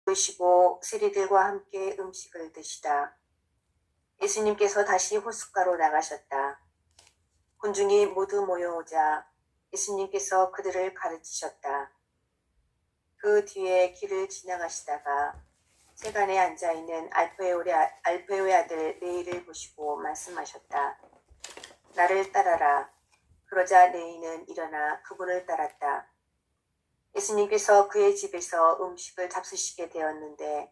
드시고 세리들과 함께 음식을 드시다. 예수님께서 다시 호숫가로 나가셨다. 군중이 모두 모여오자 예수님께서 그들을 가르치셨다. 그 뒤에 길을 지나가시다가 세간에 앉아있는 알페오의 아들 레이를 보시고 말씀하셨다. 나를 따라라. 그러자 레이는 일어나 그분을 따랐다. 예수님께서 그의 집에서 음식을 잡수시게 되었는데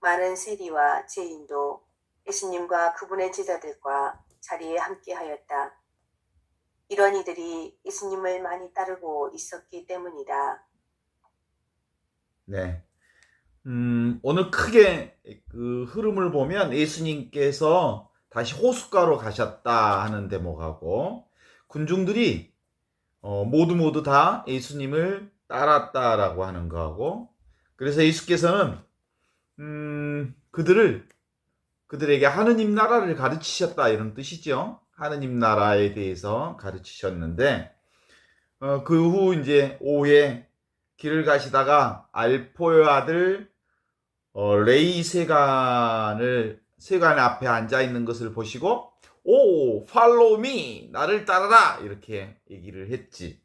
많은 세리와 죄인도 예수님과 그분의 제자들과 자리에 함께하였다. 이런 이들이 예수님을 많이 따르고 있었기 때문이다. 네. 오늘 크게 그 흐름을 보면 예수님께서 다시 호숫가로 가셨다 하는 대목하고 군중들이 모두 다 예수님을 따랐다라고 하는 거하고 그래서 예수께서는 그들에게 하느님 나라를 가르치셨다 이런 뜻이죠. 하느님 나라에 대해서 가르치셨는데 그 후 이제 오후에 길을 가시다가 알포의 아들 레이 세관 앞에 앉아 있는 것을 보시고 오, follow me, 나를 따라라 이렇게 얘기를 했지.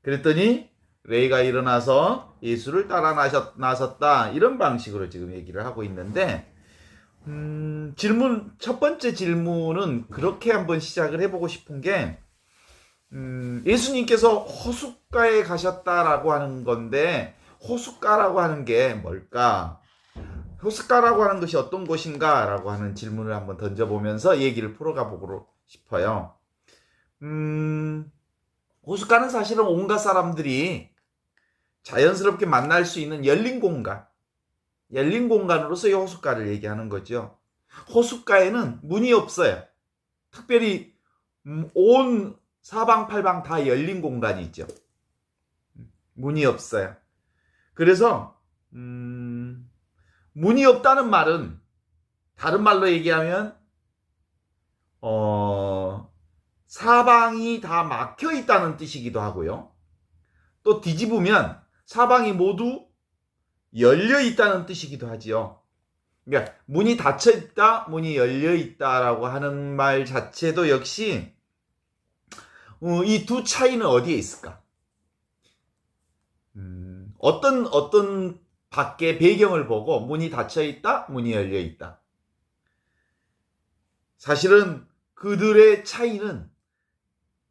그랬더니 레이가 일어나서 예수를 따라 나섰다 이런 방식으로 지금 얘기를 하고 있는데 첫 번째 질문은 그렇게 한번 시작을 해보고 싶은 게 예수님께서 호숫가에 가셨다라고 하는 건데 호숫가라고 하는 게 뭘까? 호숫가라고 하는 것이 어떤 곳인가? 라고 하는 질문을 한번 던져보면서 얘기를 풀어가 보고 싶어요. 호숫가는 사실은 온갖 사람들이 자연스럽게 만날 수 있는 열린 공간으로서 이 호숫가를 얘기하는 거죠. 호숫가에는 문이 없어요. 특별히 온 사방팔방 다 열린 공간이 있죠. 문이 없어요. 그래서 문이 없다는 말은 다른 말로 얘기하면 사방이 다 막혀 있다는 뜻이기도 하고요. 또 뒤집으면 사방이 모두 열려 있다는 뜻이기도 하지요. 그러니까 문이 닫혀 있다, 문이 열려 있다라고 하는 말 자체도 역시 이 두 차이는 어디에 있을까? 어떤 밖에 배경을 보고 문이 닫혀 있다, 문이 열려 있다. 사실은 그들의 차이는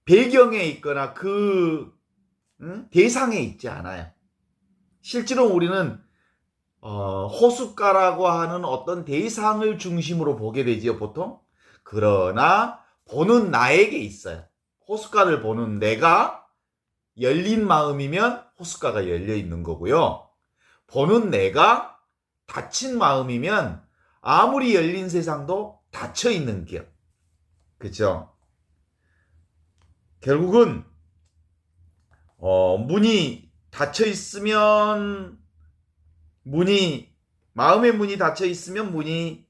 배경에 있거나 그 대상에 있지 않아요. 실제로 우리는 호숫가라고 하는 어떤 대상을 중심으로 보게 되지요, 보통. 그러나 보는 나에게 있어요. 호숫가를 보는 내가 열린 마음이면 호숫가가 열려 있는 거고요. 보는 내가 닫힌 마음이면 아무리 열린 세상도 닫혀 있는 길. 그죠? 결국은 문이 닫혀 있으면 마음의 문이 닫혀 있으면 문이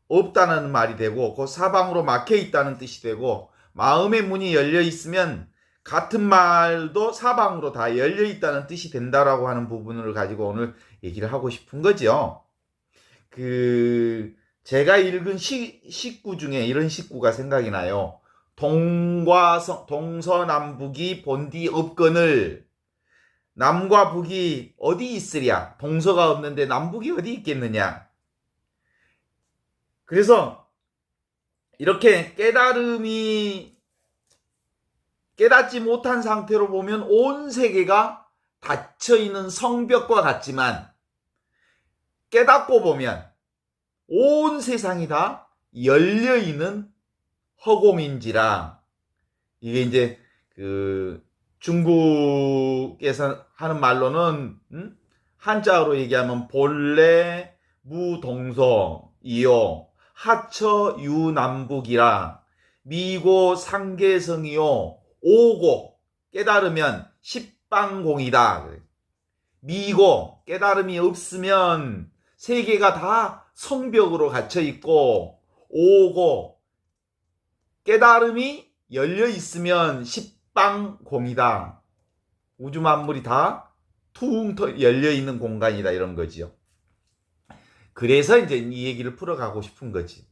없다는 말이 되고 그 사방으로 막혀 있다는 뜻이 되고 마음의 문이 열려 있으면 같은 말도 사방으로 다 열려 있다는 뜻이 된다라고 하는 부분을 가지고 오늘 얘기를 하고 싶은 거죠. 제가 읽은 식구 중에 이런 식구가 생각이 나요. 동서남북이 본디 없거늘 남과 북이 어디 있으랴? 동서가 없는데 남북이 어디 있겠느냐? 그래서 이렇게 깨닫지 못한 상태로 보면 온 세계가 닫혀있는 성벽과 같지만 깨닫고 보면 온 세상이 다 열려있는 허공인지라 이게 이제 중국에서 하는 말로는 한자어로 얘기하면 본래 무동서 이요 하처 유남북이라 미고 상계성이요 오고 깨달으면 십방공이다. 미고 깨달음이 없으면 세계가 다 성벽으로 갇혀 있고 오고 깨달음이 열려 있으면 십방공이다. 우주 만물이 다 퉁 열려 있는 공간이다 이런 거지요. 그래서 이제 이 얘기를 풀어가고 싶은 거지.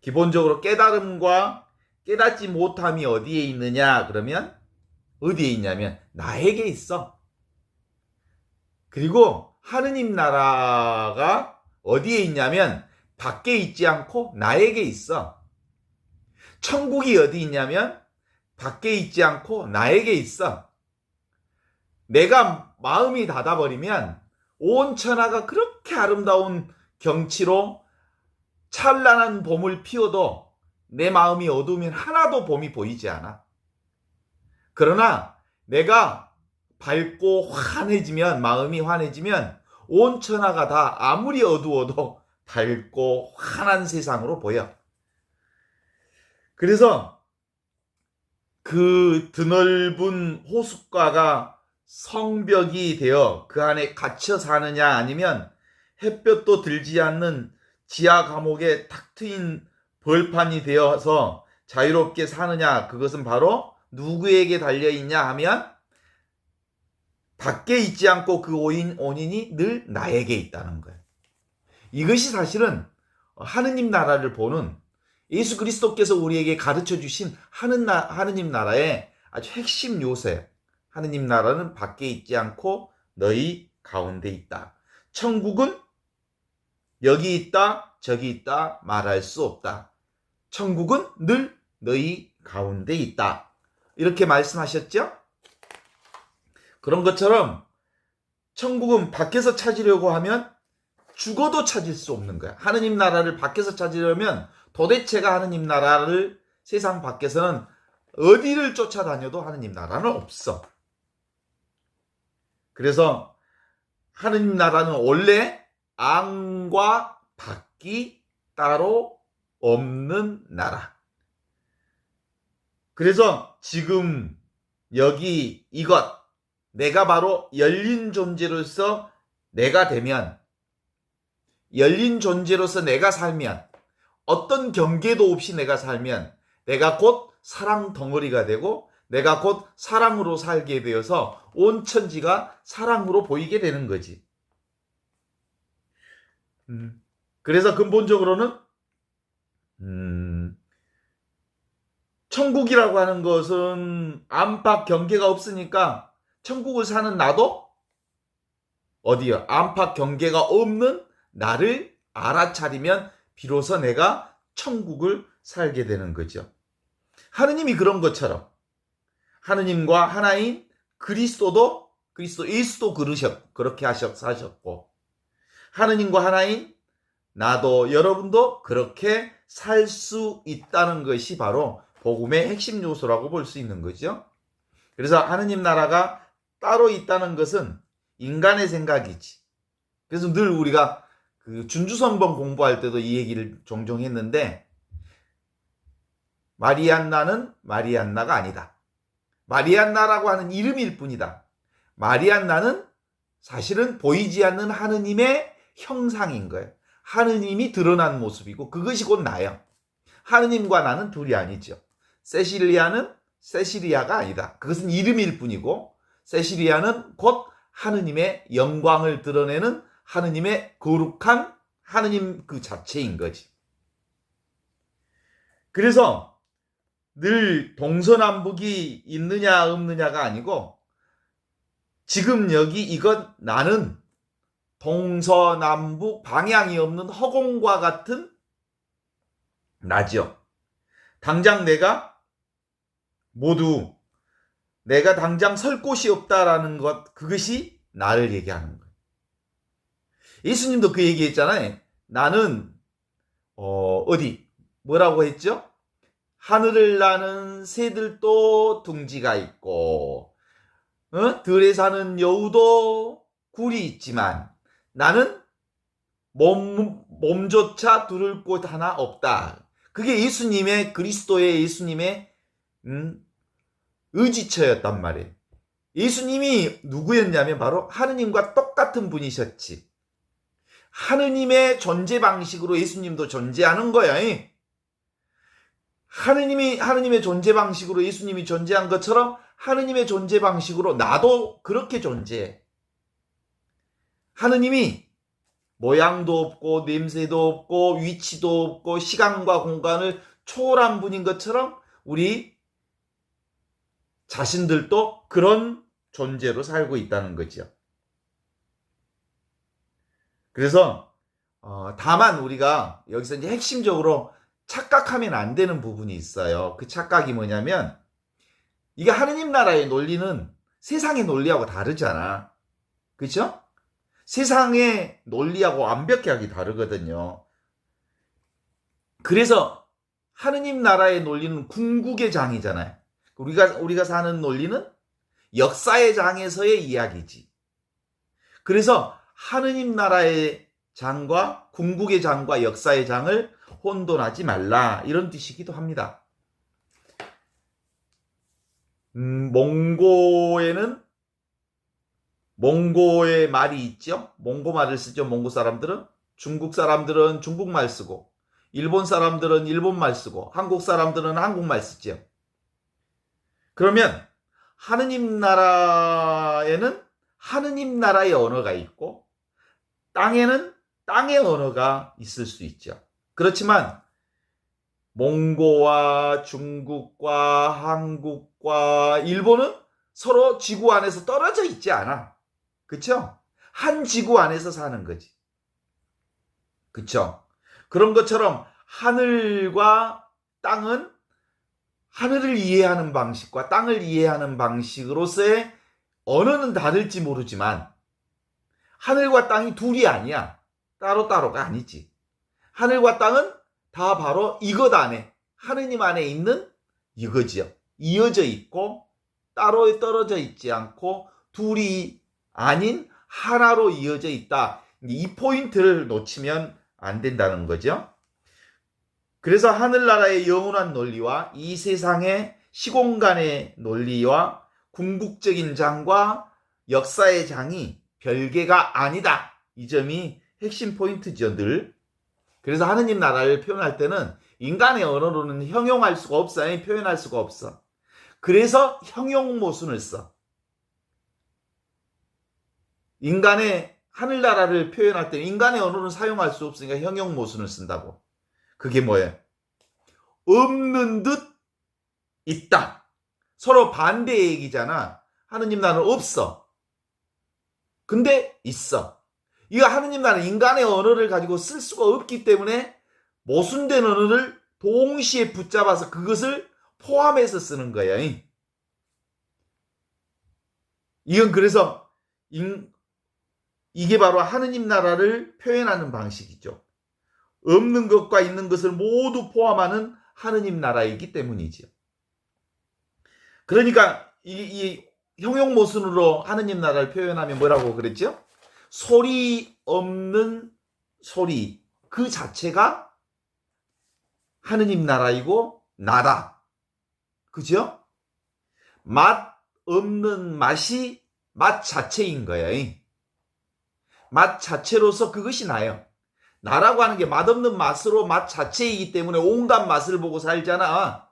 기본적으로 깨달음과 깨닫지 못함이 어디에 있느냐 그러면 어디에 있냐면 나에게 있어. 그리고 하느님 나라가 어디에 있냐면 밖에 있지 않고 나에게 있어. 천국이 어디 있냐면 밖에 있지 않고 나에게 있어. 내가 마음이 닫아버리면 온 천하가 그렇게 아름다운 경치로 찬란한 봄을 피워도 내 마음이 어두우면 하나도 봄이 보이지 않아. 그러나 내가 밝고 환해지면, 마음이 환해지면 온 천하가 다 아무리 어두워도 밝고 환한 세상으로 보여. 그래서 그 드넓은 호숫가가 성벽이 되어 그 안에 갇혀 사느냐 아니면 햇볕도 들지 않는 지하 감옥에 탁 트인 벌판이 되어서 자유롭게 사느냐, 그것은 바로 누구에게 달려있냐 하면 밖에 있지 않고 그 원인이 늘 나에게 있다는 거예요. 이것이 사실은 하느님 나라를 보는 예수 그리스도께서 우리에게 가르쳐 주신 하느님 나라의 아주 핵심 요소예요. 하느님 나라는 밖에 있지 않고 너희 가운데 있다. 천국은 여기 있다, 저기 있다 말할 수 없다. 천국은 늘 너희 가운데 있다. 이렇게 말씀하셨죠? 그런 것처럼 천국은 밖에서 찾으려고 하면 죽어도 찾을 수 없는 거야. 하느님 나라를 밖에서 찾으려면 도대체가 하느님 나라를 세상 밖에서는 어디를 쫓아다녀도 하느님 나라는 없어. 그래서 하느님 나라는 원래 안과 밖이 따로 없는 나라. 그래서 지금 여기 이것, 내가 바로 열린 존재로서 내가 되면, 열린 존재로서 내가 살면, 어떤 경계도 없이 내가 살면 내가 곧 사랑 덩어리가 되고 내가 곧 사랑으로 살게 되어서 온 천지가 사랑으로 보이게 되는 거지. 그래서 근본적으로는 천국이라고 하는 것은 안팎 경계가 없으니까 천국을 사는 나도 어디요? 안팎 경계가 없는 나를 알아차리면 비로소 내가 천국을 살게 되는 거죠. 하느님이 그런 것처럼 하느님과 하나인 그리스도 예수도 그렇게 사셨고 하느님과 하나인 나도 여러분도 그렇게 살 수 있다는 것이 바로 복음의 핵심 요소라고 볼 수 있는 거죠. 그래서 하느님 나라가 따로 있다는 것은 인간의 생각이지. 그래서 늘 우리가 그 준주성번 공부할 때도 이 얘기를 종종 했는데 마리안나는 마리안나가 아니다. 마리안나라고 하는 이름일 뿐이다. 마리안나는 사실은 보이지 않는 하느님의 형상인 거예요. 하느님이 드러난 모습이고 그것이 곧 나예요. 하느님과 나는 둘이 아니죠. 세시리아는 세시리아가 아니다. 그것은 이름일 뿐이고 세시리아는 곧 하느님의 영광을 드러내는 하느님의 거룩한 하느님 그 자체인 거지. 그래서 늘 동서남북이 있느냐 없느냐가 아니고 지금 여기 이건 나는 동서남북 방향이 없는 허공과 같은 나죠. 당장 내가 당장 설 곳이 없다라는 것, 그것이 나를 얘기하는 거예요. 예수님도 그 얘기했잖아요. 나는 뭐라고 했죠? 하늘을 나는 새들도 둥지가 있고 들에 사는 여우도 굴이 있지만 나는 몸조차 두를 곳 하나 없다. 그게 그리스도의 예수님의 의지처였단 말이에요. 예수님이 누구였냐면 바로 하느님과 똑같은 분이셨지. 하느님의 존재 방식으로 예수님도 존재하는 거야. 하느님의 존재 방식으로 예수님이 존재한 것처럼 하느님의 존재 방식으로 나도 그렇게 존재해. 하느님이 모양도 없고 냄새도 없고 위치도 없고 시간과 공간을 초월한 분인 것처럼 우리 자신들도 그런 존재로 살고 있다는 거죠. 그래서 다만 우리가 여기서 이제 핵심적으로 착각하면 안 되는 부분이 있어요. 그 착각이 뭐냐면 이게 하느님 나라의 논리는 세상의 논리하고 다르잖아. 그렇죠? 세상의 논리하고 완벽하게 다르거든요. 그래서 하느님 나라의 논리는 궁극의 장이잖아요. 우리가 사는 논리는 역사의 장에서의 이야기지. 그래서 하느님 나라의 장과 궁극의 장과 역사의 장을 혼돈하지 말라, 이런 뜻이기도 합니다. 몽고의 말이 있죠. 몽고 말을 쓰죠. 몽고 사람들은. 중국 사람들은 중국말 쓰고, 일본 사람들은 일본말 쓰고, 한국 사람들은 한국말 쓰죠. 그러면 하느님 나라에는 하느님 나라의 언어가 있고 땅에는 땅의 언어가 있을 수 있죠. 그렇지만 몽고와 중국과 한국과 일본은 서로 지구 안에서 떨어져 있지 않아. 그쵸? 한 지구 안에서 사는 거지. 그쵸? 그런 것처럼 하늘과 땅은 하늘을 이해하는 방식과 땅을 이해하는 방식으로서의 언어는 다를지 모르지만 하늘과 땅이 둘이 아니야. 따로따로가 아니지. 하늘과 땅은 다 바로 이것 안에, 하느님 안에 있는 이거지요. 이어져 있고 따로 떨어져 있지 않고 둘이 아닌 하나로 이어져 있다. 이 포인트를 놓치면 안 된다는 거죠. 그래서 하늘나라의 영원한 논리와 이 세상의 시공간의 논리와 궁극적인 장과 역사의 장이 별개가 아니다. 이 점이 핵심 포인트죠, 늘. 그래서 하느님 나라를 표현할 때는 인간의 언어로는 형용할 수가 없어. 표현할 수가 없어. 그래서 형용모순을 써. 인간의 하늘나라를 표현할 때 인간의 언어는 사용할 수 없으니까 형용모순을 쓴다고. 그게 뭐예요? 없는 듯 있다. 서로 반대의 얘기잖아. 하느님 나라는 없어. 근데 있어. 이거 하느님 나라는 인간의 언어를 가지고 쓸 수가 없기 때문에 모순된 언어를 동시에 붙잡아서 그것을 포함해서 쓰는 거야. 이건 그래서 이게 바로 하느님 나라를 표현하는 방식이죠. 없는 것과 있는 것을 모두 포함하는 하느님 나라이기 때문이지요. 그러니까 이 형용모순으로 하느님 나라를 표현하면 뭐라고 그랬죠? 소리 없는 소리, 그 자체가 하느님 나라이고 나다. 그죠? 맛 없는 맛이 맛 자체인 거예요. 맛 자체로서 그것이 나요. 나라고 하는 게 맛없는 맛으로 맛 자체이기 때문에 온갖 맛을 보고 살잖아.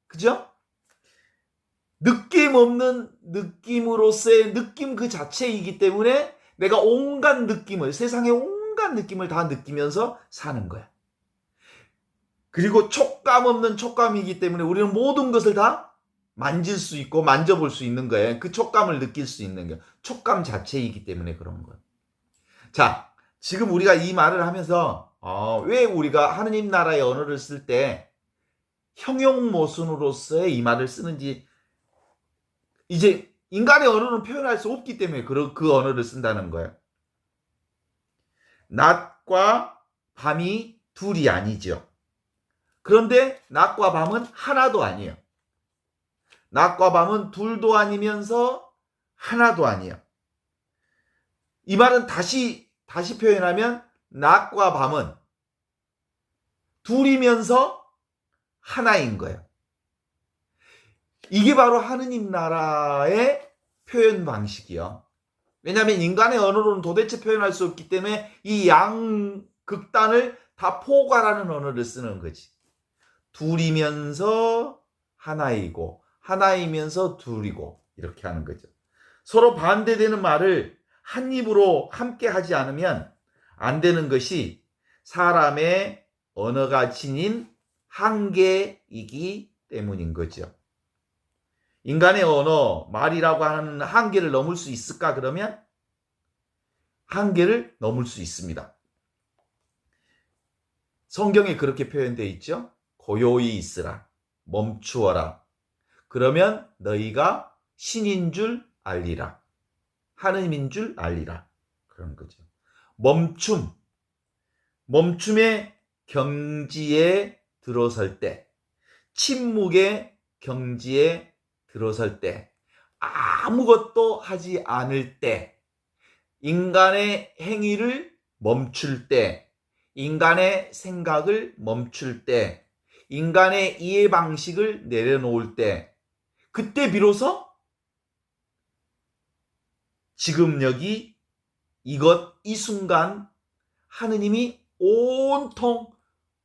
그죠? 느낌 없는 느낌으로서의 느낌 그 자체이기 때문에 내가 온갖 느낌을, 세상의 온갖 느낌을 다 느끼면서 사는 거야. 그리고 촉감 없는 촉감이기 때문에 우리는 모든 것을 다 만질 수 있고 만져볼 수 있는 거예요. 그 촉감을 느낄 수 있는 게 촉감 자체이기 때문에 그런 거예요. 자, 지금 우리가 이 말을 하면서 왜 우리가 하느님 나라의 언어를 쓸 때 형용모순으로서의 이 말을 쓰는지, 이제 인간의 언어는 표현할 수 없기 때문에 그 언어를 쓴다는 거예요. 낮과 밤이 둘이 아니죠. 그런데 낮과 밤은 하나도 아니에요. 낮과 밤은 둘도 아니면서 하나도 아니에요. 이 말은 다시 표현하면 낮과 밤은 둘이면서 하나인 거예요. 이게 바로 하느님 나라의 표현 방식이요. 왜냐하면 인간의 언어로는 도대체 표현할 수 없기 때문에 이 양극단을 다 포괄하는 언어를 쓰는 거지. 둘이면서 하나이고 하나이면서 둘이고 이렇게 하는 거죠. 서로 반대되는 말을 한 입으로 함께 하지 않으면 안 되는 것이 사람의 언어가 지닌 한계이기 때문인 거죠. 인간의 언어, 말이라고 하는 한계를 넘을 수 있을까? 그러면 한계를 넘을 수 있습니다. 성경에 그렇게 표현되어 있죠. 고요히 있으라. 멈추어라. 그러면 너희가 신인 줄 알리라. 하느님인 줄 알리라. 그런 거죠. 멈춤의 경지에 들어설 때, 침묵의 경지에 들어설 때, 아무것도 하지 않을 때, 인간의 행위를 멈출 때, 인간의 생각을 멈출 때, 인간의 이해 방식을 내려놓을 때, 그때 비로소 지금 여기 이 순간 하느님이 온통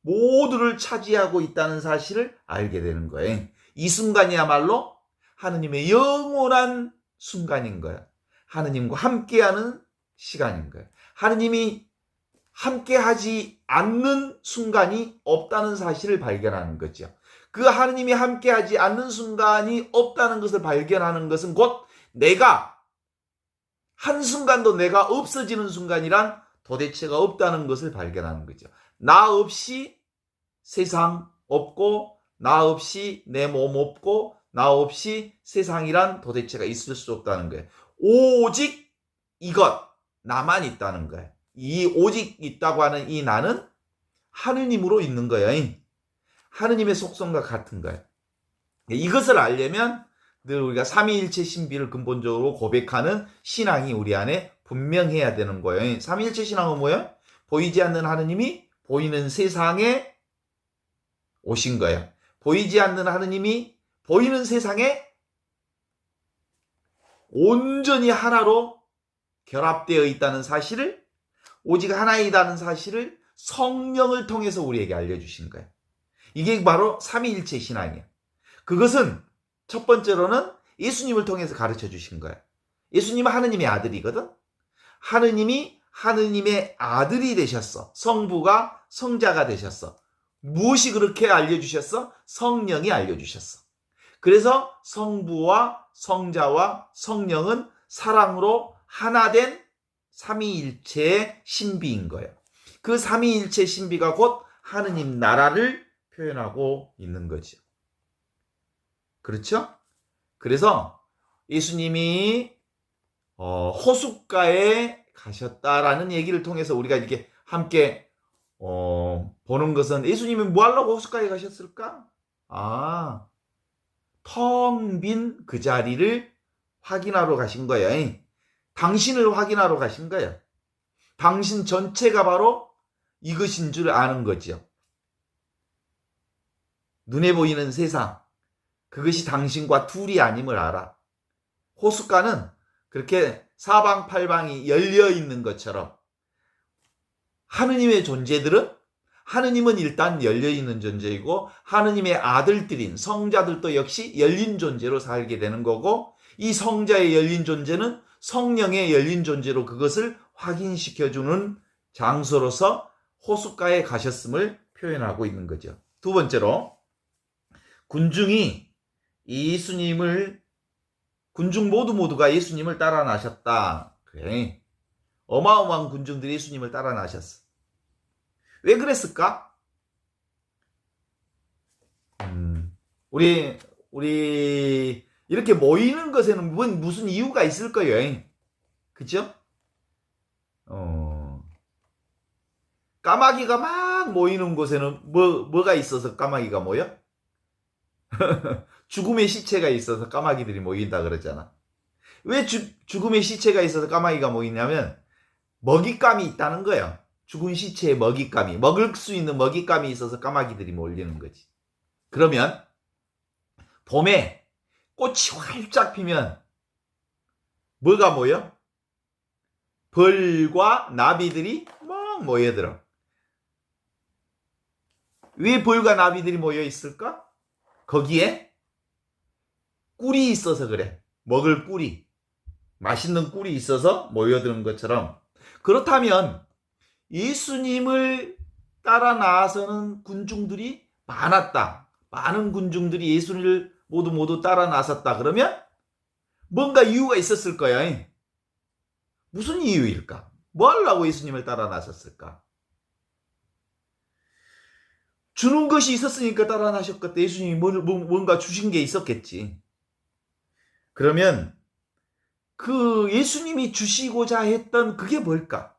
모두를 차지하고 있다는 사실을 알게 되는 거예요. 이 순간이야말로 하느님의 영원한 순간인 거예요. 하느님과 함께하는 시간인 거예요. 하느님이 함께하지 않는 순간이 없다는 사실을 발견하는 거죠. 그 하느님이 함께하지 않는 순간이 없다는 것을 발견하는 것은 곧 내가 한순간도 내가 없어지는 순간이란 도대체가 없다는 것을 발견하는 거죠. 나 없이 세상 없고, 나 없이 내 몸 없고, 나 없이 세상이란 도대체가 있을 수 없다는 거예요. 오직 이것, 나만 있다는 거예요. 이 오직 있다고 하는 이 나는 하느님으로 있는 거예요. 하느님의 속성과 같은 거예요. 이것을 알려면 늘 우리가 삼위일체 신비를 근본적으로 고백하는 신앙이 우리 안에 분명해야 되는 거예요. 삼위일체 신앙은 뭐예요? 보이지 않는 하느님이 보이는 세상에 오신 거예요. 보이지 않는 하느님이 보이는 세상에 온전히 하나로 결합되어 있다는 사실을, 오직 하나이다는 사실을 성령을 통해서 우리에게 알려주신 거예요. 이게 바로 삼위일체 신앙이에요. 그것은 첫 번째로는 예수님을 통해서 가르쳐 주신 거예요. 예수님은 하느님의 아들이거든. 하느님이 하느님의 아들이 되셨어. 성부가 성자가 되셨어. 무엇이 그렇게 알려주셨어? 성령이 알려주셨어. 그래서 성부와 성자와 성령은 사랑으로 하나 된 삼위일체의 신비인 거예요. 그 삼위일체 신비가 곧 하느님 나라를 표현하고 있는 거죠. 그렇죠? 그래서 예수님이 호숫가에 가셨다라는 얘기를 통해서 우리가 이렇게 함께 보는 것은, 예수님이 뭐 하려고 호숫가에 가셨을까? 텅 빈 그 자리를 확인하러 가신 거예요. 당신을 확인하러 가신 거예요. 당신 전체가 바로 이것인 줄 아는 거죠. 눈에 보이는 세상, 그것이 당신과 둘이 아님을 알아. 호숫가는 그렇게 사방팔방이 열려 있는 것처럼 하느님의 존재들은, 하느님은 일단 열려 있는 존재이고 하느님의 아들들인 성자들도 역시 열린 존재로 살게 되는 거고, 이 성자의 열린 존재는 성령의 열린 존재로 그것을 확인시켜주는 장소로서 호숫가에 가셨음을 표현하고 있는 거죠. 두 번째로, 군중이 군중 모두가 예수님을 따라 나셨다. 그래. 어마어마한 군중들이 예수님을 따라 나셨어. 왜 그랬을까? 우리 이렇게 모이는 것에는 무슨 이유가 있을 거예요. 그죠? 까마귀가 막 모이는 곳에는 뭐가 있어서 까마귀가 모여? 죽음의 시체가 있어서 까마귀들이 모인다 그러잖아. 왜 죽음의 시체가 있어서 까마귀가 모이냐면 먹잇감이 있다는 거예요. 죽은 시체에 먹잇감이, 먹을 수 있는 먹잇감이 있어서 까마귀들이 몰리는 거지. 그러면 봄에 꽃이 활짝 피면 뭐가 모여? 벌과 나비들이 막 모여들어. 왜 벌과 나비들이 모여 있을까? 거기에 꿀이 있어서 그래. 먹을 꿀이, 맛있는 꿀이 있어서 모여드는 것처럼, 그렇다면 예수님을 따라 나서는 군중들이 많았다. 많은 군중들이 예수를 모두 따라 나섰다. 그러면 뭔가 이유가 있었을 거야. 무슨 이유일까? 뭐 하려고 예수님을 따라 나섰을까? 주는 것이 있었으니까 따라 나셨겠다. 예수님이 뭔가 주신 게 있었겠지. 그러면 그 예수님이 주시고자 했던 그게 뭘까?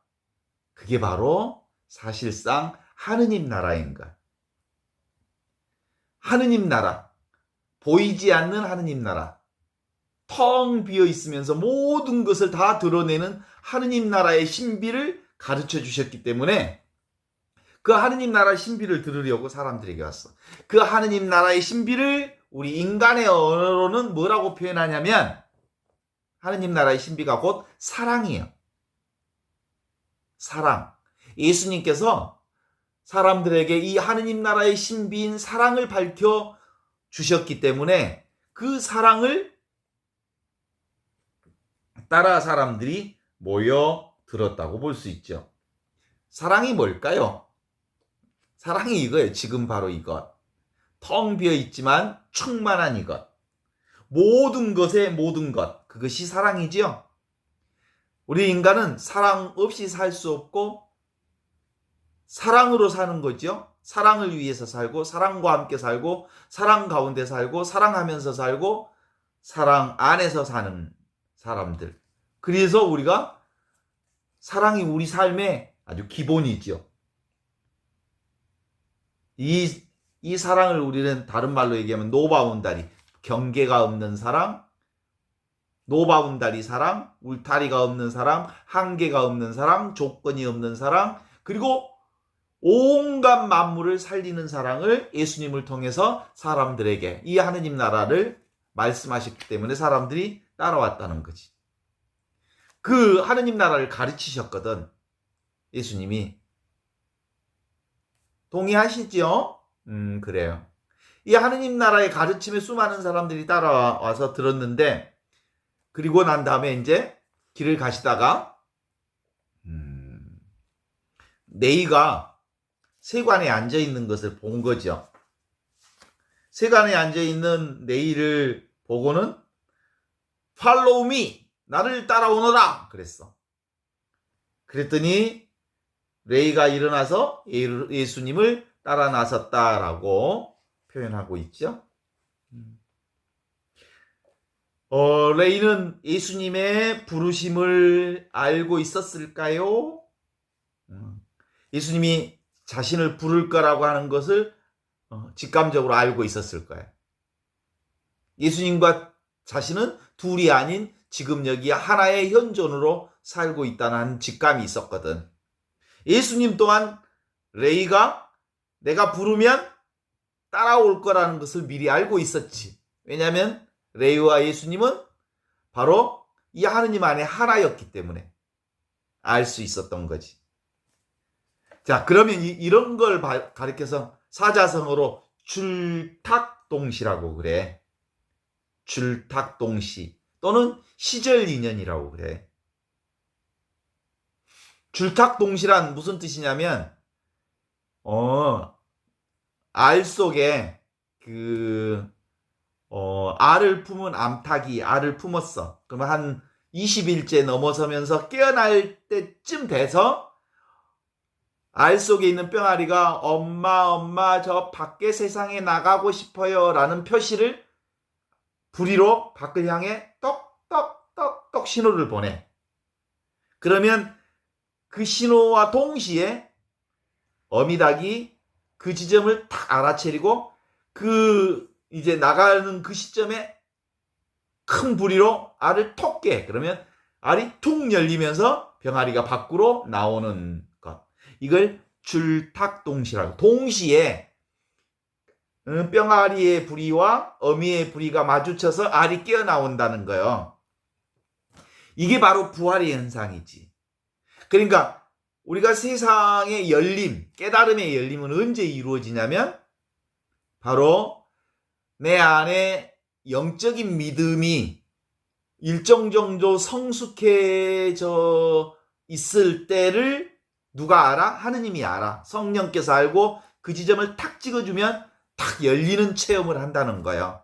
그게 바로 사실상 하느님 나라인 것. 하느님 나라. 보이지 않는 하느님 나라. 텅 비어 있으면서 모든 것을 다 드러내는 하느님 나라의 신비를 가르쳐 주셨기 때문에 그 하느님 나라의 신비를 들으려고 사람들에게 왔어. 그 하느님 나라의 신비를 우리 인간의 언어로는 뭐라고 표현하냐면 하느님 나라의 신비가 곧 사랑이에요. 사랑. 예수님께서 사람들에게 이 하느님 나라의 신비인 사랑을 밝혀 주셨기 때문에 그 사랑을 따라 사람들이 모여 들었다고 볼 수 있죠. 사랑이 뭘까요? 사랑이 이거예요. 지금 바로 이것. 텅 비어 있지만 충만한 이것. 모든 것의 모든 것. 그것이 사랑이지요. 우리 인간은 사랑 없이 살 수 없고 사랑으로 사는 거죠. 사랑을 위해서 살고 사랑과 함께 살고 사랑 가운데 살고 사랑하면서 살고 사랑 안에서 사는 사람들. 그래서 우리가 사랑이 우리 삶의 아주 기본이죠. 이 사랑을 우리는 다른 말로 얘기하면 노바운다리, 경계가 없는 사랑, 노바운다리 사랑, 울타리가 없는 사랑, 한계가 없는 사랑, 조건이 없는 사랑, 그리고 온갖 만물을 살리는 사랑을 예수님을 통해서 사람들에게 이 하느님 나라를 말씀하셨기 때문에 사람들이 따라왔다는 거지. 그 하느님 나라를 가르치셨거든. 예수님이. 동의하시죠? 그래요. 이 하느님 나라의 가르침에 수많은 사람들이 따라와서 들었는데 그리고 난 다음에 이제 길을 가시다가 네이가 세관에 앉아 있는 것을 본 거죠. 세관에 앉아 있는 네이를 보고는 Follow me, 나를 따라오너라 그랬어. 그랬더니 레이가 일어나서 예수님을 따라 나섰다라고 표현하고 있죠. 레이는 예수님의 부르심을 알고 있었을까요? 예수님이 자신을 부를 거라고 하는 것을 직감적으로 알고 있었을 거예요. 예수님과 자신은 둘이 아닌 지금 여기 하나의 현존으로 살고 있다는 직감이 있었거든. 예수님 또한 레이가 내가 부르면 따라올 거라는 것을 미리 알고 있었지. 왜냐하면 레이와 예수님은 바로 이 하느님 안에 하나였기 때문에 알 수 있었던 거지. 자, 그러면 이런 걸 가리켜서 사자성어로 줄탁동시라고 그래. 줄탁동시 또는 시절인연이라고 그래. 줄탁동시란 무슨 뜻이냐면 알 속에 알을 품은 암탉이 알을 품었어. 그러면 한 20일째 넘어서면서 깨어날 때쯤 돼서 알 속에 있는 뿅아리가 엄마 저 밖에 세상에 나가고 싶어요 라는 표시를 부리로 밖을 향해 똑똑똑똑 신호를 보내. 그러면 그 신호와 동시에 어미닭이 그 지점을 탁 알아채리고 이제 나가는 그 시점에 큰 부리로 알을 톡 깨. 그러면 알이 툭 열리면서 병아리가 밖으로 나오는 것. 이걸 줄탁동시라고. 동시에 병아리의 부리와 어미의 부리가 마주쳐서 알이 깨어나온다는 거예요. 이게 바로 부활의 현상이지. 그러니까 우리가 세상의 열림, 깨달음의 열림은 언제 이루어지냐면 바로 내 안에 영적인 믿음이 일정 정도 성숙해져 있을 때를 누가 알아? 하느님이 알아. 성령께서 알고 그 지점을 탁 찍어주면 탁 열리는 체험을 한다는 거예요.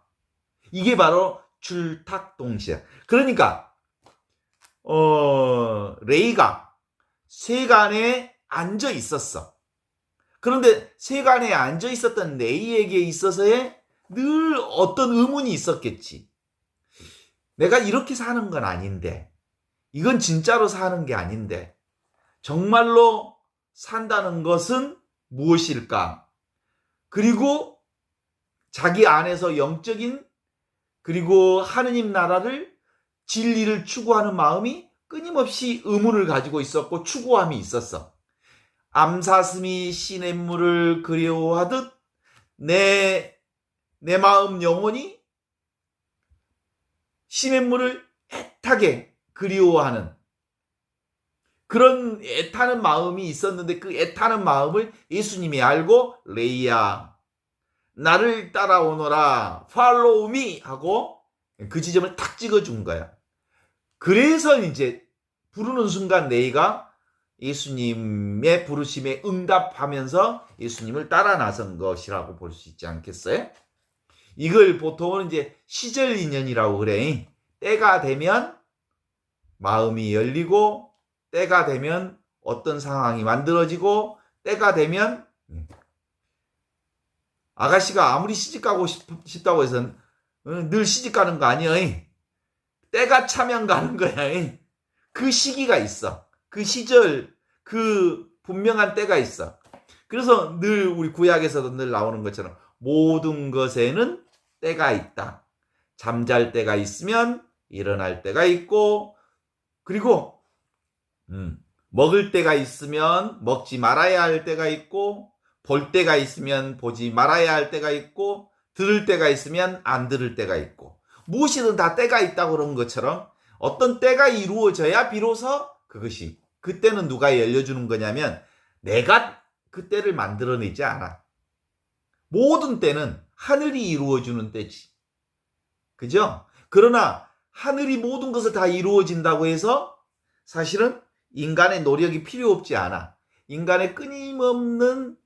이게 바로 출탁동시야. 그러니까 레이가 세간에 앉아 있었어. 그런데 세간에 앉아 있었던 레이에게 있어서의 늘 어떤 의문이 있었겠지. 내가 이렇게 사는 건 아닌데, 이건 진짜로 사는 게 아닌데, 정말로 산다는 것은 무엇일까? 그리고 자기 안에서 영적인, 그리고 하느님 나라를, 진리를 추구하는 마음이 끊임없이 의문을 가지고 있었고 추구함이 있었어. 암사슴이 시냇물을 그리워하듯 내 마음 영혼이 시냇물을 애타게 그리워하는 그런 애타는 마음이 있었는데, 그 애타는 마음을 예수님이 알고 레이야 나를 따라오너라 follow me 하고 그 지점을 탁 찍어준 거야. 그래서 이제 부르는 순간 레이가 예수님의 부르심에 응답하면서 예수님을 따라 나선 것이라고 볼 수 있지 않겠어요? 이걸 보통은 이제 시절 인연이라고 그래. 때가 되면 마음이 열리고, 때가 되면 어떤 상황이 만들어지고, 때가 되면 아가씨가 아무리 시집가고 싶다고 해서 늘 시집가는 거 아니야. 때가 차면 가는 거야. 그 시기가 있어. 그 시절, 그 분명한 때가 있어. 그래서 늘 우리 구약에서도 늘 나오는 것처럼 모든 것에는 때가 있다. 잠잘 때가 있으면 일어날 때가 있고, 그리고 먹을 때가 있으면 먹지 말아야 할 때가 있고, 볼 때가 있으면 보지 말아야 할 때가 있고, 들을 때가 있으면 안 들을 때가 있고, 무엇이든 다 때가 있다고 그런 것처럼 어떤 때가 이루어져야 비로소 그것이, 그때는 누가 열려주는 거냐면 내가 그 때를 만들어내지 않아. 모든 때는 하늘이 이루어주는 때지. 그죠? 그러나 하늘이 모든 것을 다 이루어진다고 해서 사실은 인간의 노력이 필요 없지 않아. 인간의 끊임없는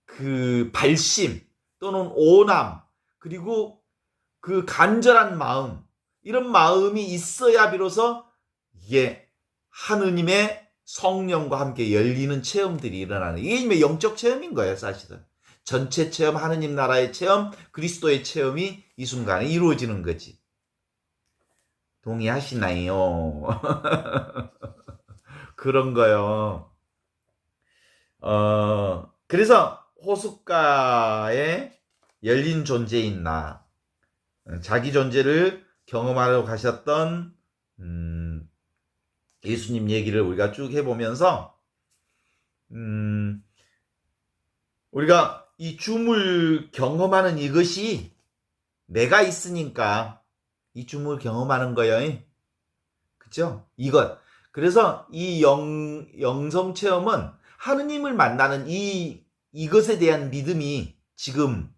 그 발심 또는 오남, 그리고 그 간절한 마음, 이런 마음이 있어야 비로소 이게 하느님의 성령과 함께 열리는 체험들이 일어나는, 이게 영적 체험인 거예요. 사실은 전체 체험, 하느님 나라의 체험, 그리스도의 체험이 이 순간에 이루어지는 거지. 동의하시나요? 그런 거요. 그래서 호숫가에 열린 존재인 나, 자기 존재를 경험하러 가셨던 예수님 얘기를 우리가 쭉 해보면서 우리가 이 줌을 경험하는 이것이 내가 있으니까 이 줌을 경험하는 거예요. 그죠? 이것. 그래서 이 영성 체험은 하느님을 만나는 이것에 대한 믿음이 지금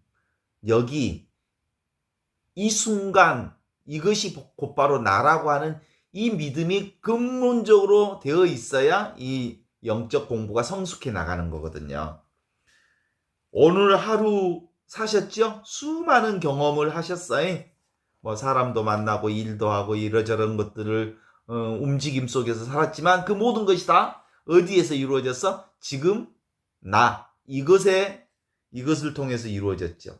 여기 이 순간 이것이 곧바로 나라고 하는 이 믿음이 근본적으로 되어 있어야 이 영적 공부가 성숙해 나가는 거거든요. 오늘 하루 사셨죠? 수많은 경험을 하셨어요. 뭐 사람도 만나고 일도 하고 이러저런 것들을 움직임 속에서 살았지만 그 모든 것이 다 어디에서 이루어졌어? 지금 나 이것을 통해서 이루어졌죠.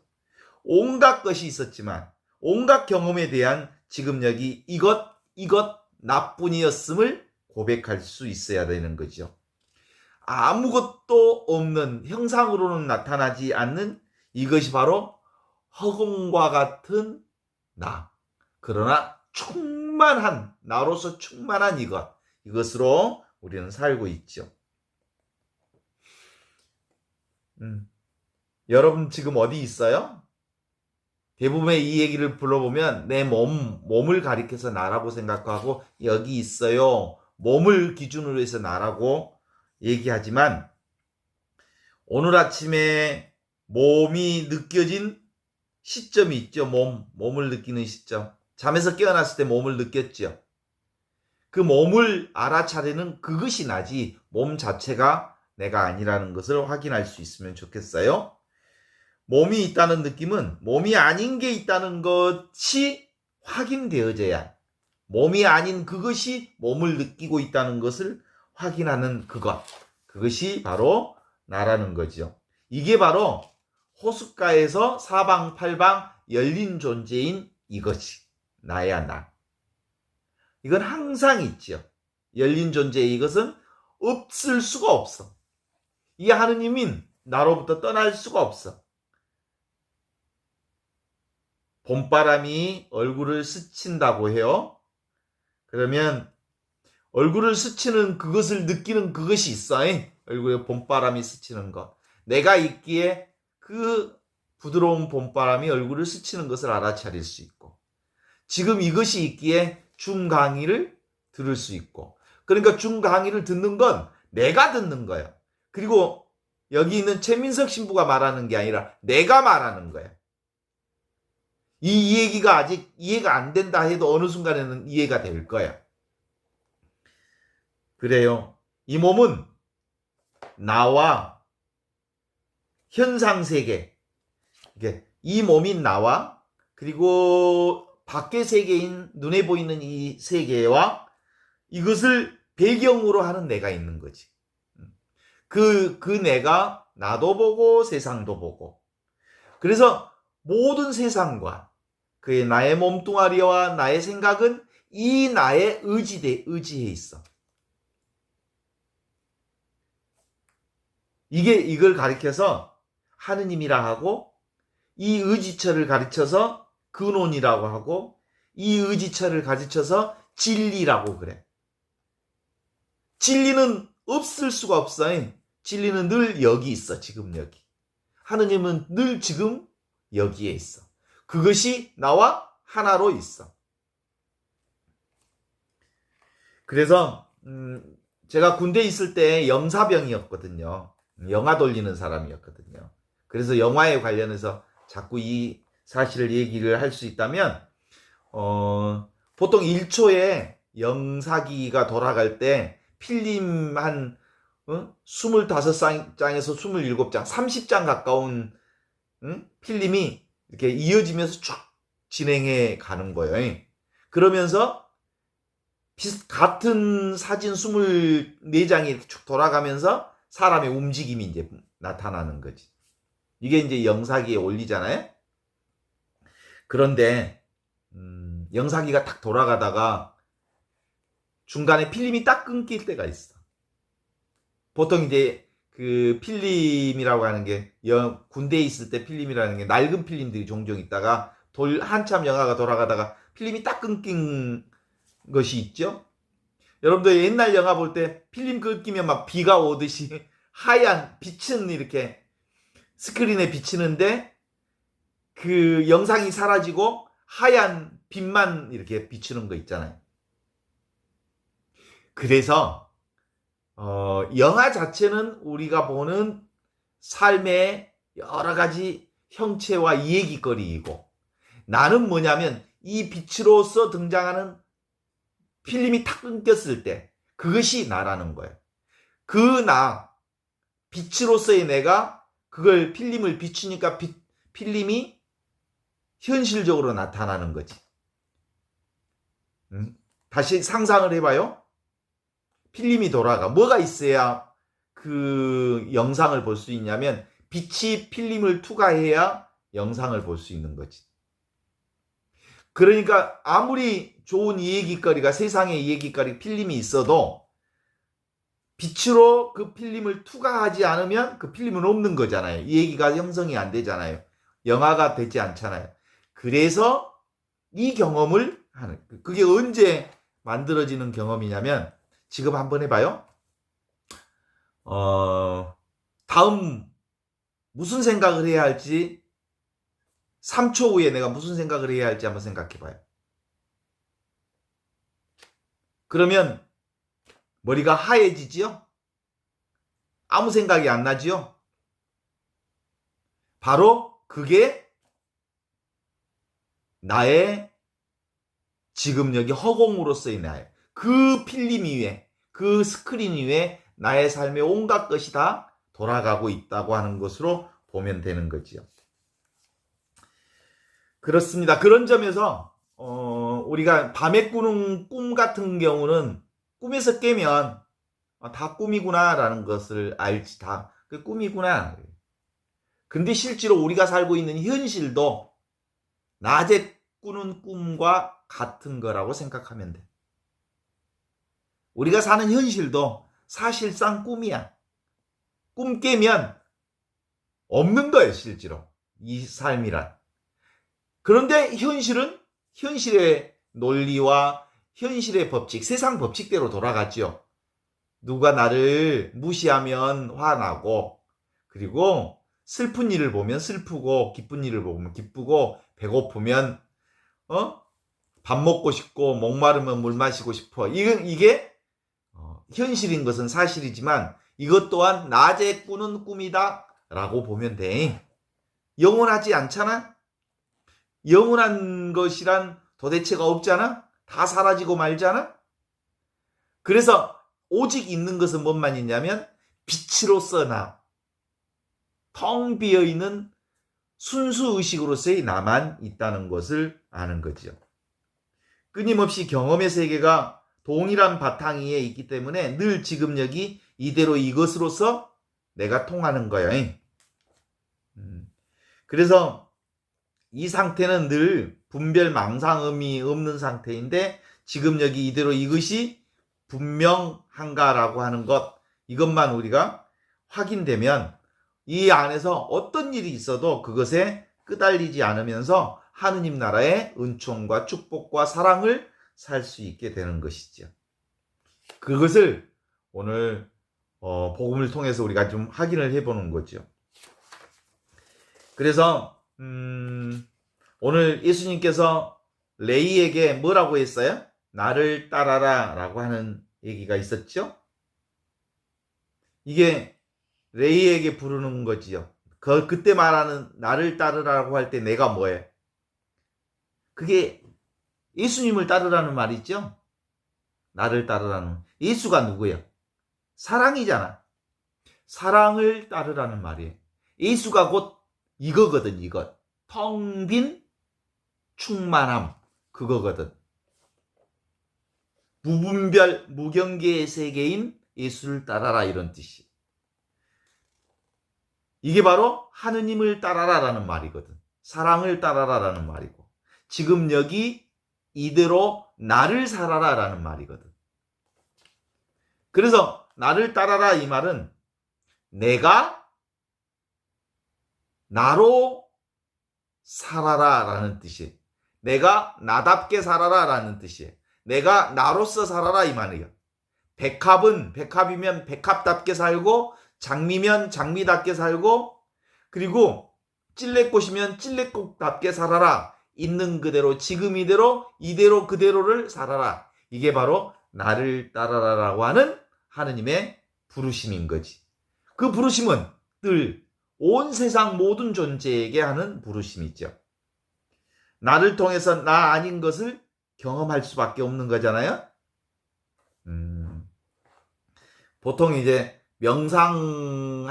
온갖 것이 있었지만 온갖 경험에 대한 지금 여기 이것 나뿐이었음을 고백할 수 있어야 되는 거죠. 아무것도 없는, 형상으로는 나타나지 않는 이것이 바로 허공과 같은 나, 그러나 충만한, 나로서 충만한 이것으로 우리는 살고 있죠. 여러분 지금 어디 있어요? 대부분의 이 얘기를 불러보면 내 몸을 가리켜서 나라고 생각하고 여기 있어요. 몸을 기준으로 해서 나라고 얘기하지만 오늘 아침에 몸이 느껴진 시점이 있죠. 몸을 느끼는 시점. 잠에서 깨어났을 때 몸을 느꼈죠. 그 몸을 알아차리는 그것이 나지 몸 자체가 내가 아니라는 것을 확인할 수 있으면 좋겠어요. 몸이 있다는 느낌은 몸이 아닌 게 있다는 것이 확인되어져야, 몸이 아닌 그것이 몸을 느끼고 있다는 것을 확인하는 그것이 바로 나라는 거죠. 이게 바로 호숫가에서 사방팔방 열린 존재인 이것이 나야 나. 이건 항상 있죠. 열린 존재의 이것은 없을 수가 없어. 이 하느님인 나로부터 떠날 수가 없어. 봄바람이 얼굴을 스친다고 해요. 그러면 얼굴을 스치는 그것을 느끼는 그것이 있어. 얼굴에 봄바람이 스치는 것. 내가 있기에 그 부드러운 봄바람이 얼굴을 스치는 것을 알아차릴 수 있고, 지금 이것이 있기에 중강의를 들을 수 있고, 그러니까 중강의를 듣는 건 내가 듣는 거야. 그리고 여기 있는 최민석 신부가 말하는 게 아니라 내가 말하는 거야. 이 얘기가 아직 이해가 안 된다 해도 어느 순간에는 이해가 될 거야. 그래요. 이 몸은 나와 현상세계, 이 몸인 나와 그리고 밖의 세계인 눈에 보이는 이 세계와 이것을 배경으로 하는 내가 있는 거지. 그 내가 나도 보고 세상도 보고, 그래서 모든 세상과 그의 나의 몸뚱아리와 나의 생각은 이 나에 의지해 있어. 이걸 가리켜서 하느님이라 하고, 이 의지처를 가르쳐서 근원이라고 하고, 이 의지처를 가르쳐서 진리라고 그래. 진리는 없을 수가 없어. 진리는 늘 여기 있어. 지금 여기. 하느님은 늘 지금 여기에 있어. 그것이 나와 하나로 있어. 그래서 제가 군대에 있을 때 영사병이었거든요. 영화 돌리는 사람이었거든요. 그래서 영화에 관련해서 자꾸 이 사실을 얘기를 할 수 있다면, 보통 1초에 영사기가 돌아갈 때 필름 한 25장에서 27장, 30장 가까운 필름이 이렇게 이어지면서 쭉 진행해 가는 거예요. 그러면서 같은 사진 24장이 이렇게 쭉 돌아가면서 사람의 움직임이 이제 나타나는 거지. 이게 이제 영사기에 올리잖아요. 그런데 영사기가 딱 돌아가다가 중간에 필름이 딱 끊길 때가 있어. 보통 이제 그 필름이라고 하는 게 군대에 있을 때 필름이라는 게 낡은 필름들이 종종 있다가 한참 영화가 돌아가다가 필름이 딱 끊긴 것이 있죠. 여러분들 옛날 영화 볼 때 필름 끊기면 막 비가 오듯이 하얀 빛은 이렇게 스크린에 비치는데 그 영상이 사라지고 하얀 빛만 이렇게 비추는 거 있잖아요. 그래서 영화 자체는 우리가 보는 삶의 여러 가지 형체와 이야기거리이고, 나는 뭐냐면 이 빛으로서 등장하는 필름이 탁 끊겼을 때 그것이 나라는 거예요. 그 빛으로서의 내가 그걸 필름을 비추니까 필름이 현실적으로 나타나는 거지. 다시 상상을 해봐요. 필름이 돌아가. 뭐가 있어야 그 영상을 볼 수 있냐면 빛이 필름을 투과해야 영상을 볼 수 있는 거지. 그러니까 아무리 좋은 이야기거리가, 세상에 이야기거리 필름이 있어도 빛으로 그 필름을 투과하지 않으면 그 필름은 없는 거잖아요. 이 얘기가 형성이 안 되잖아요. 영화가 되지 않잖아요. 그래서 이 경험을 하는, 그게 언제 만들어지는 경험이냐면, 지금 한번 해봐요. 다음 무슨 생각을 해야 할지, 3초 후에 내가 무슨 생각을 해야 할지 한번 생각해봐요. 그러면 머리가 하얘지지요? 아무 생각이 안 나지요? 바로 그게 나의 지금 여기 허공으로서의 나예요. 그 필름 위에, 그 스크린 위에 나의 삶의 온갖 것이 다 돌아가고 있다고 하는 것으로 보면 되는 거지요. 그렇습니다. 그런 점에서 우리가 밤에 꾸는 꿈 같은 경우는 꿈에서 깨면 다 꿈이구나라는 것을 알지. 다 그 꿈이구나. 근데 실제로 우리가 살고 있는 현실도 낮에 꾸는 꿈과 같은 거라고 생각하면 돼. 우리가 사는 현실도 사실상 꿈이야. 꿈 깨면 없는 거예요, 실제로. 이 삶이란. 그런데 현실은 현실의 논리와 현실의 법칙, 세상 법칙대로 돌아가죠. 누가 나를 무시하면 화나고, 그리고 슬픈 일을 보면 슬프고, 기쁜 일을 보면 기쁘고, 배고프면 밥 먹고 싶고, 목마르면 물 마시고 싶어. 이게 현실인 것은 사실이지만 이것 또한 낮에 꾸는 꿈이다 라고 보면 돼. 영원하지 않잖아? 영원한 것이란 도대체가 없잖아? 다 사라지고 말잖아? 그래서 오직 있는 것은 뭔만 있냐면 빛으로서 나, 텅 비어있는 순수의식으로서의 나만 있다는 것을 아는 거죠. 끊임없이 경험의 세계가 동일한 바탕 위에 있기 때문에 늘 지금 여기 이대로 이것으로서 내가 통하는 거야. 그래서 이 상태는 늘 분별 망상음이 없는 상태인데 지금 여기 이대로 이것이 분명한가라고 하는 것, 이것만 우리가 확인되면 이 안에서 어떤 일이 있어도 그것에 끄달리지 않으면서 하느님 나라의 은총과 축복과 사랑을 살 수 있게 되는 것이죠. 그것을 오늘 복음을 통해서 우리가 좀 확인을 해보는 거죠. 그래서 오늘 예수님께서 레이에게 뭐라고 했어요? 나를 따라라 라고 하는 얘기가 있었죠. 이게 레이에게 부르는 거지요. 그때 말하는 나를 따르라고 할 때 내가 뭐예요? 그게 예수님을 따르라는 말이죠. 나를 따르라는. 예수가 누구예요? 사랑이잖아. 사랑을 따르라는 말이에요. 예수가 곧 이거거든, 이것. 텅 빈 충만함, 그거거든. 무분별, 무경계의 세계인 예수를 따라라, 이런 뜻이. 이게 바로 하느님을 따라라라는 말이거든. 사랑을 따라라라는 말이고. 지금 여기 이대로 나를 살아라라는 말이거든. 그래서 나를 따라라 이 말은 내가 나로 살아라라는 뜻이에요. 내가 나답게 살아라라는 뜻이에요. 내가 나로서 살아라 이 말이에요. 백합이면 백합답게 살고, 장미면 장미답게 살고, 그리고 찔레꽃이면 찔레꽃답게 살아라. 있는 그대로, 지금 이대로, 이대로 그대로를 살아라. 이게 바로 나를 따라라라고 하는 하느님의 부르심인 거지. 그 부르심은 늘 온 세상 모든 존재에게 하는 부르심이죠. 나를 통해서 나 아닌 것을 경험할 수밖에 없는 거잖아요. 보통 이제 명상을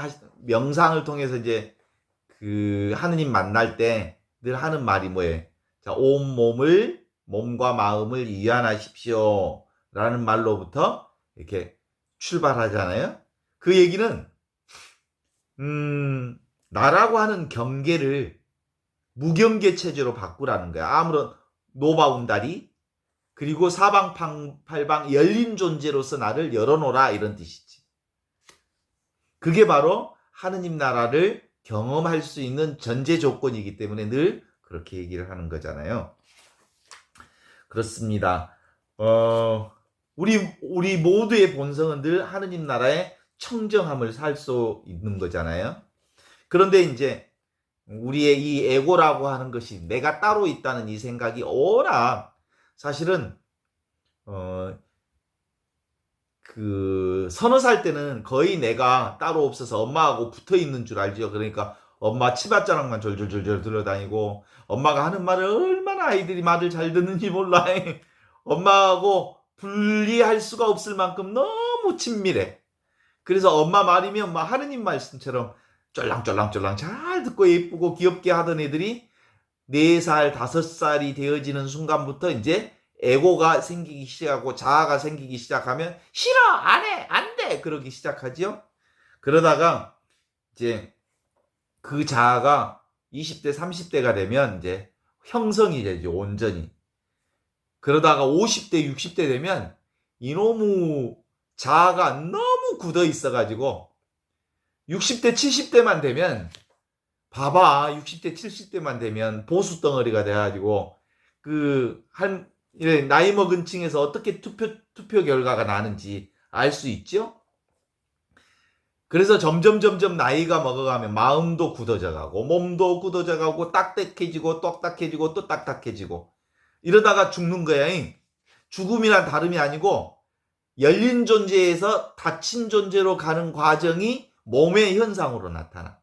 통해서 이제 그 하느님 만날 때 늘 하는 말이 뭐예요? 자, 온 몸과 마음을 이완하십시오 라는 말로부터 이렇게 출발하잖아요. 그 얘기는 나라고 하는 경계를 무경계 체제로 바꾸라는 거야. 아무런 노바운다리, 그리고 사방팔방 열린 존재로서 나를 열어놓으라, 이런 뜻이지. 그게 바로 하느님 나라를 경험할 수 있는 전제 조건이기 때문에 늘 그렇게 얘기를 하는 거잖아요. 그렇습니다. 우리 모두의 본성은 늘 하느님 나라의 청정함을 살 수 있는 거잖아요. 그런데 이제 우리의 이 에고라고 하는 것이 내가 따로 있다는 이 생각이 오라 사실은 서너 살 때는 거의 내가 따로 없어서 엄마하고 붙어 있는 줄 알죠. 그러니까 엄마 치맛자락만 졸졸졸졸 들어다니고, 엄마가 하는 말을 얼마나 아이들이 말을 잘 듣는지 몰라. 엄마하고 분리할 수가 없을 만큼 너무 친밀해. 그래서 엄마 말이면 막 하느님 말씀처럼 쫄랑쫄랑쫄랑 잘 듣고 예쁘고 귀엽게 하던 애들이 4살, 5살이 되어지는 순간부터 이제 에고가 생기기 시작하고 자아가 생기기 시작하면 싫어, 안 해, 안 돼! 그러기 시작하지요. 그러다가 이제 그 자아가 20대, 30대가 되면 이제 형성이 되죠, 온전히. 그러다가 50대, 60대 되면 이놈의 자아가 너무 굳어 있어가지고 60대, 70대만 되면 봐봐, 60대, 70대만 되면 보수 덩어리가 돼가지고 나이 먹은 층에서 어떻게 투표 결과가 나는지 알 수 있죠? 그래서 점점 나이가 먹어가면 마음도 굳어져 가고 몸도 굳어져 가고 딱딱해지고 똑딱해지고 또 딱딱해지고 이러다가 죽는 거야. 죽음이란 다름이 아니고 열린 존재에서 닫힌 존재로 가는 과정이 몸의 현상으로 나타나.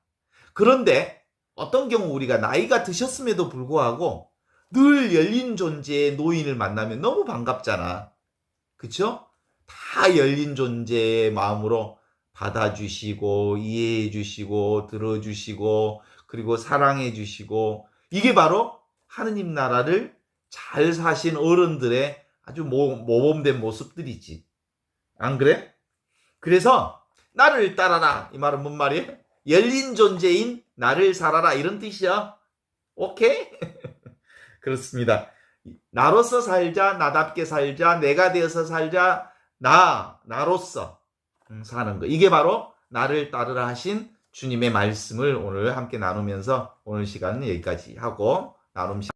그런데 어떤 경우 우리가 나이가 드셨음에도 불구하고 늘 열린 존재의 노인을 만나면 너무 반갑잖아. 그쵸? 다 열린 존재의 마음으로 받아주시고 이해해 주시고 들어주시고 그리고 사랑해 주시고 이게 바로 하느님 나라를 잘 사신 어른들의 아주 모범된 모습들이지. 안 그래? 그래서 나를 따라라 이 말은 뭔 말이에요? 열린 존재인 나를 살아라 이런 뜻이야. 오케이? 그렇습니다. 나로서 살자, 나답게 살자, 내가 되어서 살자, 나로서 사는 거. 이게 바로 나를 따르라 하신 주님의 말씀을 오늘 함께 나누면서 오늘 시간은 여기까지 하고 나눔 시간